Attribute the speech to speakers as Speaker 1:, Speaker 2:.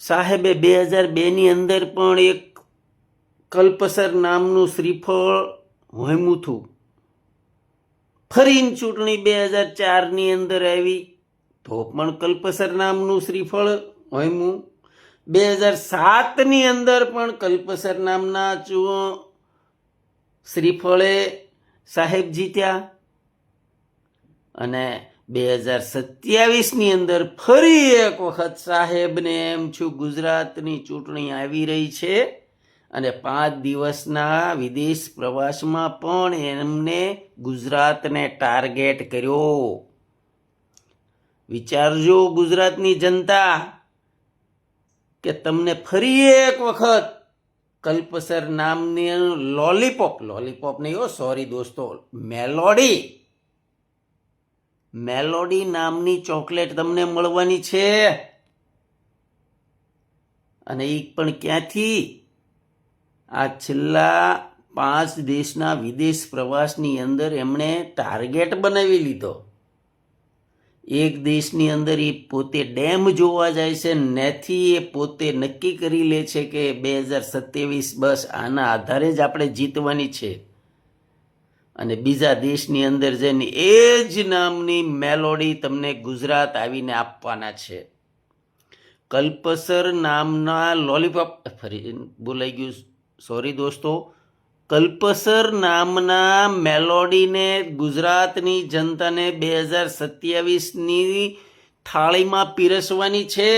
Speaker 1: સાહેબે 2002ની અંદર પણ એક કલ્પસર નામનું શ્રીફળ હોમ્યું હતું. ફરીને ચૂંટણી 2004ની અંદર આવી તો પણ કલ્પસર નામનું શ્રીફળ હોમ્યું. 2007ની અંદર પણ કલ્પસર નામના શ્રીફળે સાહેબ જીત્યા અને 2027ની અંદર ફરી એક વખત સાહેબને એમ છું ગુજરાતની ચૂંટણી આવી રહી છે અને 5 દિવસના વિદેશ પ્રવાસમાં પણ એમને ગુજરાતને ટાર્ગેટ કર્યો. વિચારજો ગુજરાતની જનતા કે તમને ફરી એક વખત કલ્પસર નામની લોલીપોપ નહીં હો, સોરી દોસ્તો, મેલોડી નામની ચોકલેટ તમને મળવાની છે. અને એ પણ ક્યાંથી? આ છેલ્લા 5 દેશના વિદેશ પ્રવાસની અંદર એમણે ટાર્ગેટ બનાવી લીધો. એક દેશની અંદર એ પોતે ડેમ જોવા જાય છે, ત્યાંથી એ પોતે નક્કી કરી લે છે કે 2027 બસ આના આધારે જ આપણે જીતવાની છે. અને બીજા દેશની અંદર જઈને એ જ નામની મેલોડી તમને ગુજરાત આવીને આપવાના છે. કલ્પસર નામના લોલીપોપ, ફરી બોલાઈ ગયું, સોરી દોસ્તો, કલ્પસર નામના મેલોડીને ગુજરાતની જનતાને 2027ની થાળીમાં પીરસવાની છે.